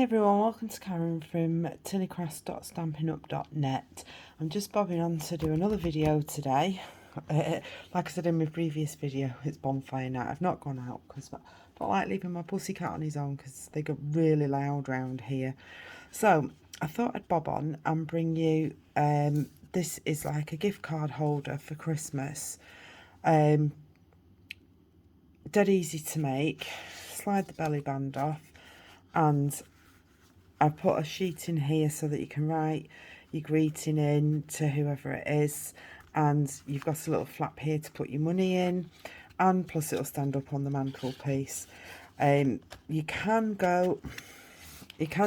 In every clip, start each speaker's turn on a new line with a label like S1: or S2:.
S1: everyone, welcome to Karen from tilleycraft.stampinup.net. I'm just bobbing on to do another video today. Like I said in my previous video, it's bonfire night. I've not gone out because I don't like leaving my pussycat on his own because they get really loud round here. So I thought I'd bob on and bring you, this is like a gift card holder for Christmas. Dead easy to make. Slide the belly band off, and I've put a sheet in here so that you can write your greeting in to whoever it is, and you've got a little flap here to put your money in, and plus it'll stand up on the mantelpiece. You can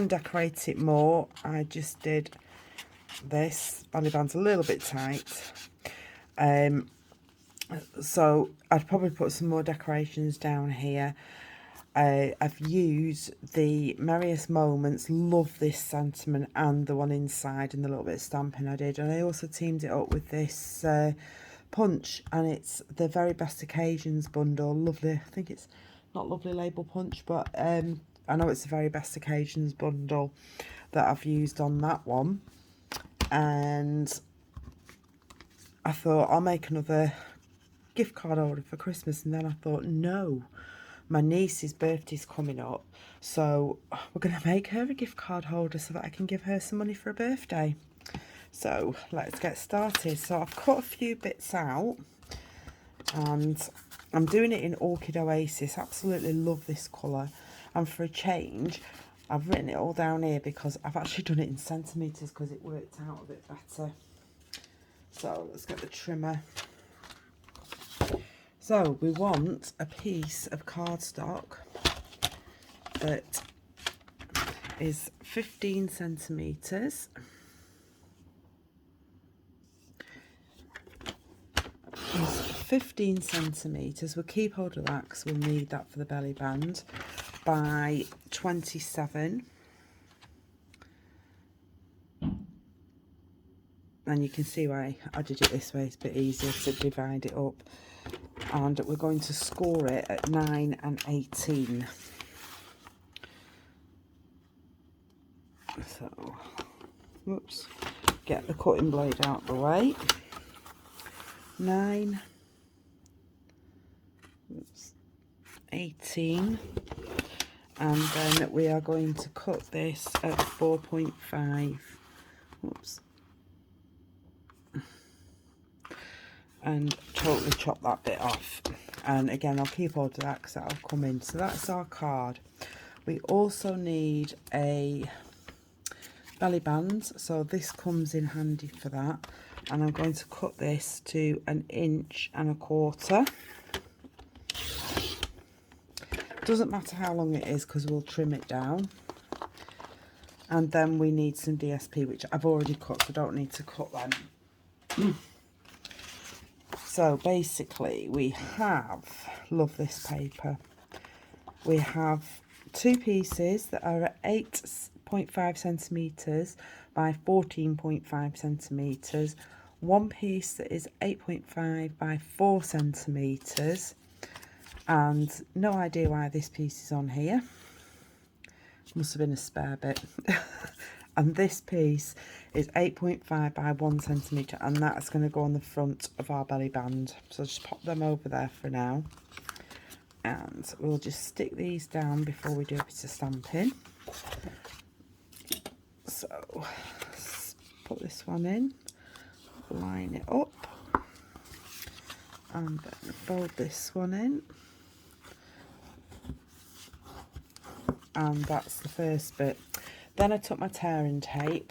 S1: decorate it more. I just did this. Belly band's a little bit tight, so I'd probably put some more decorations down here. I've used the Merriest Moments, love this sentiment, and the one inside and the little bit of stamping I did. And I also teamed it up with this punch, and it's the Very Best Occasions bundle. Lovely, I think it's not Lovely Label Punch, but I know it's the Very Best Occasions bundle that I've used on that one. And I thought I'll make another gift card order for Christmas, and then I thought, no, my niece's birthday's coming up, so we're going to make her a gift card holder so that I can give her some money for a birthday. So let's get started. So I've cut a few bits out, and I'm doing it in Orchid Oasis. Absolutely love this colour, and for a change I've written it all down here because I've actually done it in centimetres because it worked out a bit better. So let's get the trimmer. So we want a piece of cardstock that is 15 centimetres. Is 15 centimetres. We'll keep hold of that because we'll need that for the belly band. By 27. And you can see why I did it this way. It's a bit easier to divide it up. And we're going to score it at 9 and 18. So, whoops, get the cutting blade out of the way. 9, whoops, 18, and then we are going to cut this at 4.5. Whoops. And totally chop that bit off, and again I'll keep all of that because that'll come in. So that's our card. We also need a belly band, so this comes in handy for that, and I'm going to cut this to 1 1/4 inches. Doesn't matter how long it is because we'll trim it down. And then we need some DSP, which I've already cut, so I don't need to cut them. So basically we have, love this paper, we have 2 pieces that are at 8.5 centimetres by 14.5 centimetres, 1 piece that is 8.5 by 4 centimetres, and no idea why this piece is on here, must have been a spare bit. And this piece is 8.5 by 1 centimetre, and that's going to go on the front of our belly band. So just pop them over there for now. And we'll just stick these down before we do a bit of stamping. So let's put this one in, line it up, and then fold this one in. And that's the first bit. Then I took my tearing tape.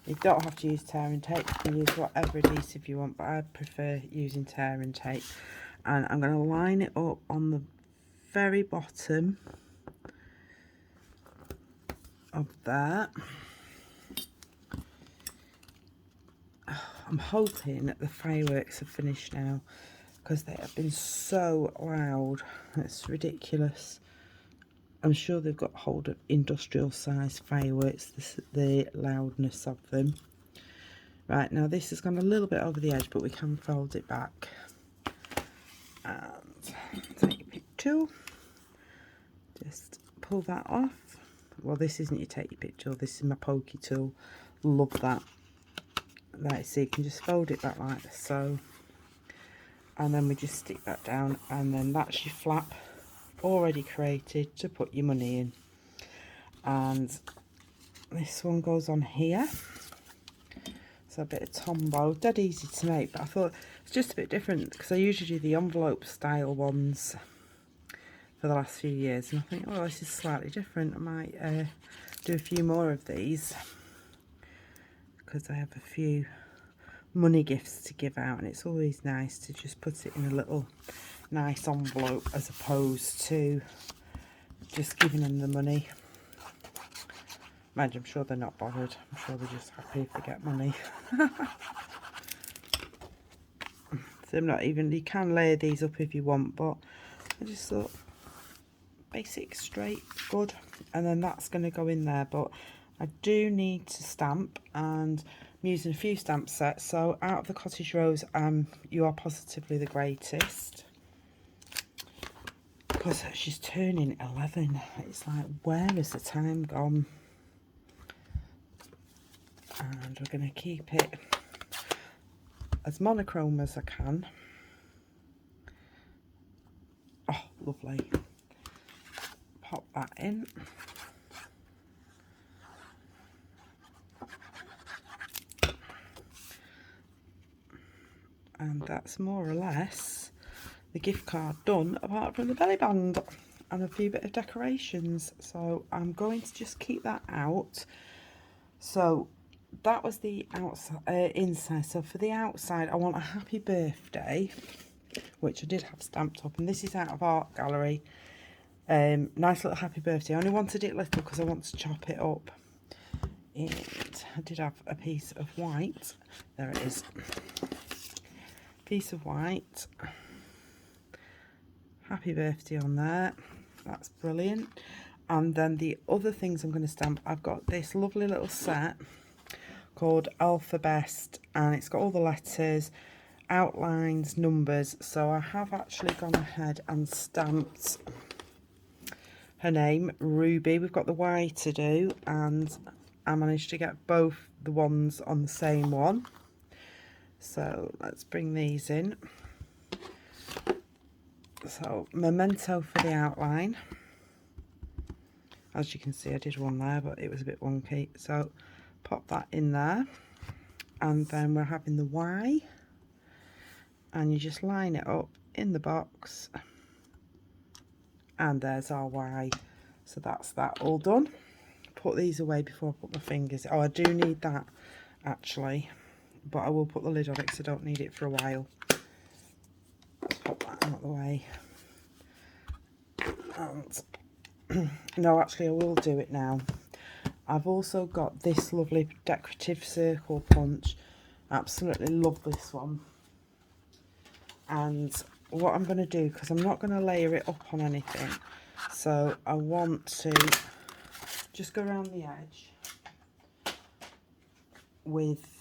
S1: You don't have to use tearing tape, you can use whatever adhesive you want, but I prefer using tearing tape. And I'm going to line it up on the very bottom of that. I'm hoping that the fireworks are finished now because they have been so loud. It's ridiculous. I'm sure they've got hold of industrial size fireworks, the loudness of them. Right, now this has gone a little bit over the edge, but we can fold it back. And take a big tool, just pull that off, well, this isn't your take your picture, this is my pokey tool. Love that. Right, so you can just fold it back like so, and then we just stick that down, and then that's your flap already created to put your money in. And this one goes on here. So a bit of Tombow, dead easy to make, but I thought it's just a bit different because I usually do the envelope style ones for the last few years, and I think, oh, this is slightly different. I might do a few more of these because I have a few money gifts to give out, and it's always nice to just put it in a little nice envelope as opposed to just giving them the money. Mind you, I'm sure they're not bothered. I'm sure they're just happy if they get money. So I'm not even, you can layer these up if you want, but I just thought basic, straight, good. And then that's going to go in there, but I do need to stamp, and I'm using a few stamp sets. So out of the Cottage Rose, You Are Positively the Greatest, because she's turning 11. It's like, where has the time gone? And we're going to keep it as monochrome as I can. Oh, lovely. Pop that in. And that's more or less the gift card done, apart from the belly band and a few bit of decorations. So I'm going to just keep that out. So that was the outside, inside. So for the outside, I want a happy birthday, which I did have stamped up, and this is out of Art Gallery. Nice little happy birthday. I only wanted it little because I want to chop it up. And I did have a piece of white. There it is. Piece of white. Happy birthday on there. That's brilliant. And then the other things I'm going to stamp, I've got this lovely little set called Alphabest, and it's got all the letters, outlines, numbers. So I have actually gone ahead and stamped her name, Ruby. We've got the Y to do, and I managed to get both the ones on the same one. So let's bring these in. So memento for the outline. As you can see, I did one there, but it was a bit wonky. So pop that in there. And then we're having the Y. And you just line it up in the box. And there's our Y. So that's that all done. Put these away before I put my fingers. Oh, I do need that, actually. But I will put the lid on it because I don't need it for a while. Pop that out of the way. And no, actually I will do it now. I've also got this lovely decorative circle punch. Absolutely love this one. And what I'm going to do, because I'm not going to layer it up on anything, so I want to just go around the edge with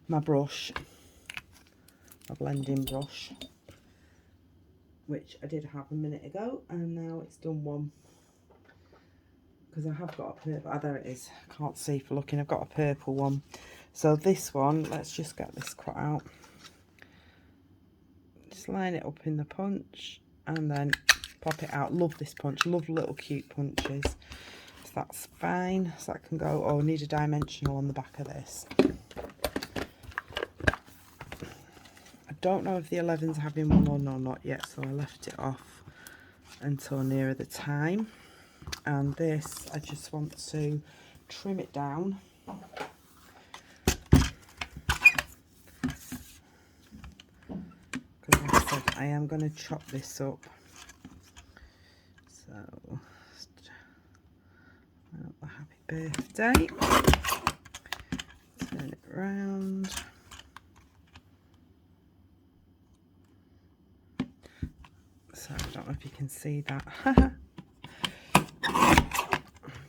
S1: my brush, my blending brush, which I did have a minute ago, and now it's done one, because I have got a purple, oh, there it is, can't see for looking, I've got a purple one. So this one, let's just get this cut out, just line it up in the punch and then pop it out. Love this punch, love little cute punches. So that's fine, so that can go. Oh, I need a dimensional on the back of this. I don't know if the 11's having one on or not yet, so I left it off until nearer the time. And this, I just want to trim it down. Because like I said, I am going to chop this up. So, happy birthday. Turn it round. So I don't know if you can see that.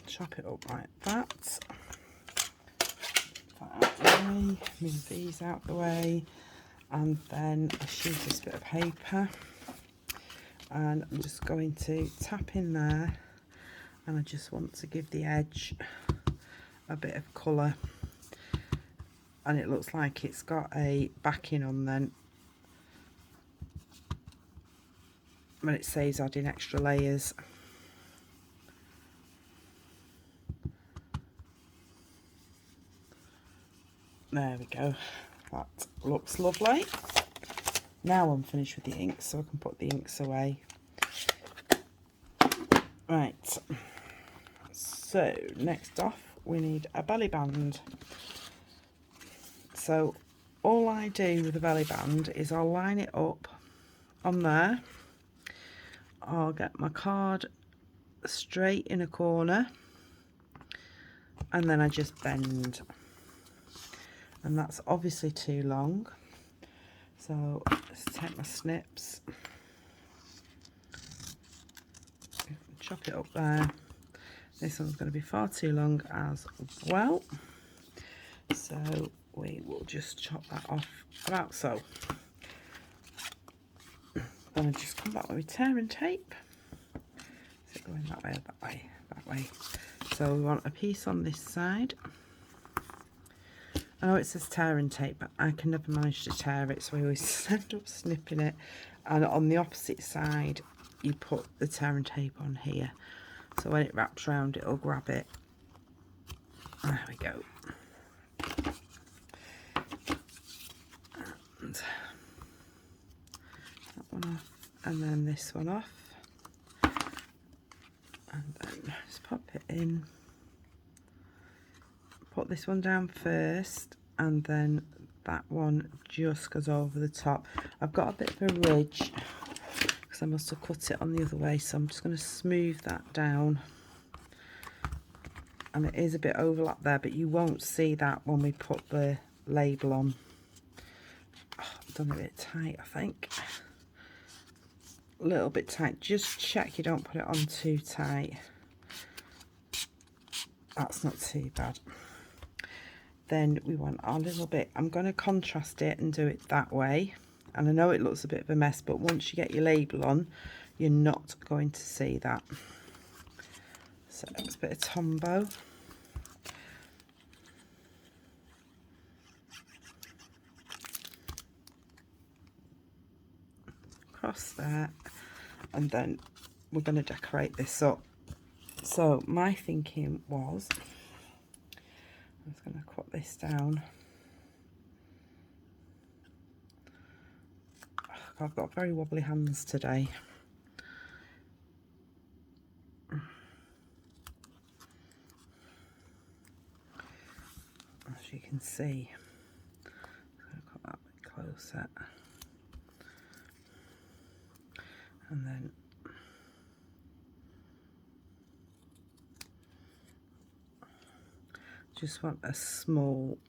S1: Chop it up like that. That out the way. Move these out the way. And then I choose this bit of paper. And I'm just going to tap in there and I just want to give the edge a bit of colour, and it looks like it's got a backing on then when it saves adding extra layers. There we go, that looks lovely. Now I'm finished with the ink, so I can put the inks away. Right, so next off we need a belly band. So all I do with the belly band is I'll line it up on there. I'll get my card straight in a corner, and then I just bend, and that's obviously too long, so let's take my snips, chop it up there. This one's going to be far too long as well, so we will just chop that off about so. Then I just come back with my tearing tape. Is it going that way or that way? That way. So we want a piece on this side. I know it says tearing tape, but I can never manage to tear it, so I always end up snipping it. And on the opposite side, you put the tearing tape on here, so when it wraps around, it'll grab it. There we go. And that one off, and then this one off, and then just pop it in. Put this one down first, and then that one just goes over the top. I've got a bit of a ridge because I must have cut it on the other way, so I'm just going to smooth that down. And it is a bit overlap there, but you won't see that when we put the label on. Oh, I've done it a bit tight, I think. A little bit tight. Just check you don't put it on too tight. That's not too bad. Then we want our little bit, I'm going to contrast it and do it that way, and I know it looks a bit of a mess, but once you get your label on, you're not going to see that. So it's a bit of Tombow. Across there, and then we're going to decorate this up. So my thinking was, I'm just going to cut this down. I've got very wobbly hands today. As you can see, I'm going to cut that a bit closer. And then just want a small,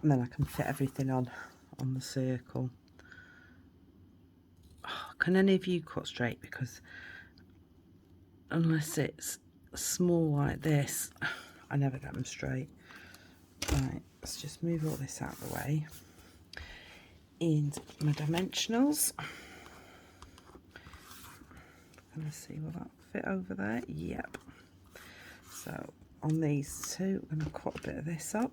S1: and then I can fit everything on the circle. Oh, can any of you cut straight? Because unless it's small like this, I never get them straight. Right, let's just move all this out of the way. And my dimensionals. Can I see will that fit over there? Yep. So on these two, I'm going to cut a bit of this up.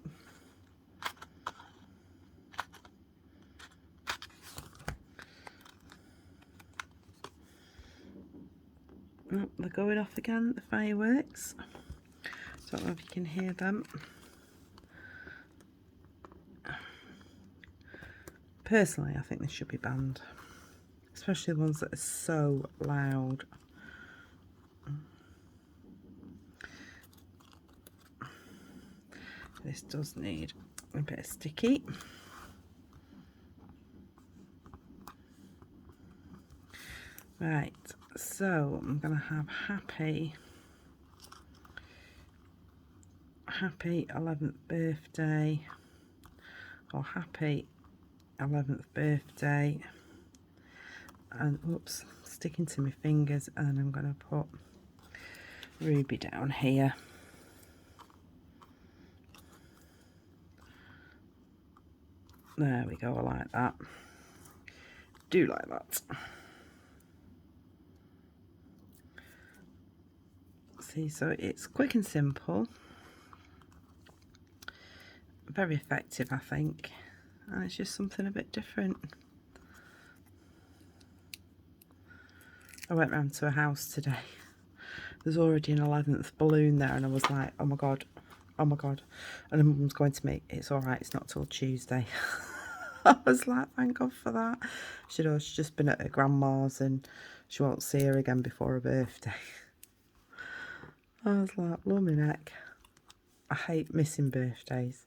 S1: Oh, they're going off again, the fireworks. Don't know if you can hear them. Personally, I think they should be banned, especially the ones that are so loud. This does need a bit of sticky. Right, so I'm going to have happy 11th birthday, or happy 11th birthday, and oops, sticking to my fingers, and I'm going to put Ruby down here. There we go, I like that. Do like that. See, so it's quick and simple, very effective, I think, and it's just something a bit different. I went round to a house today. There's already an 11th balloon there, and I was like, oh my god, oh my god. And the mum's going to me, it's all right, it's not till Tuesday. I was like, thank God for that. She's just been at her grandma's and she won't see her again before her birthday. I was like, blow my neck. I hate missing birthdays.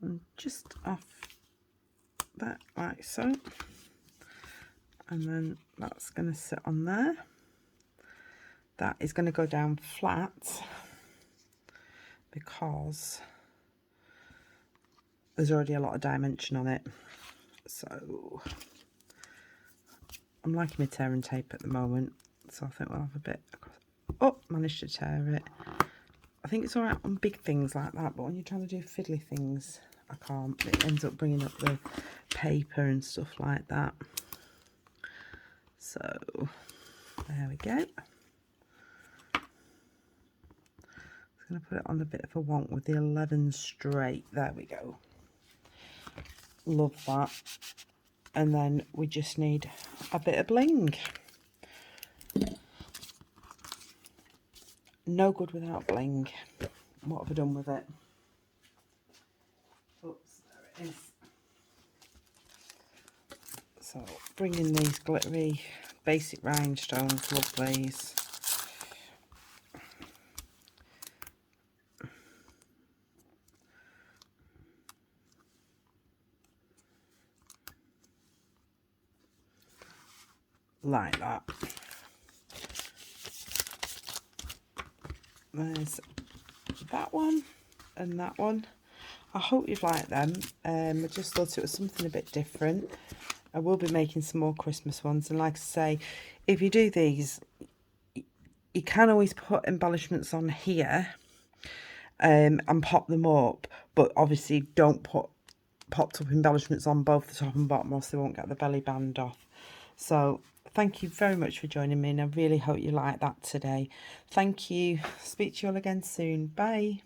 S1: And just off that like so. And then that's going to sit on there. That is going to go down flat because there's already a lot of dimension on it. So I'm liking my tear and tape at the moment, so I think we'll have a bit across. Oh, managed to tear it. I think it's all right on big things like that, but when you're trying to do fiddly things, I can't. It ends up bringing up the paper and stuff like that. So there we go. I'm going to put it on a bit of a wonk with the 11 straight. There we go. Love that. And then we just need a bit of bling. No good without bling. What have I done with it? Oops, there it is. So bringing these glittery basic rhinestones, love these. Like that. There's that one and that one. I hope you've liked them. I just thought it was something a bit different. I will be making some more Christmas ones, and like I say, if you do these, you can always put embellishments on here and pop them up, but obviously don't put popped up embellishments on both the top and bottom, or else they won't get the belly band off. So thank you very much for joining me, and I really hope you like that today. Thank you. Speak to you all again soon. Bye.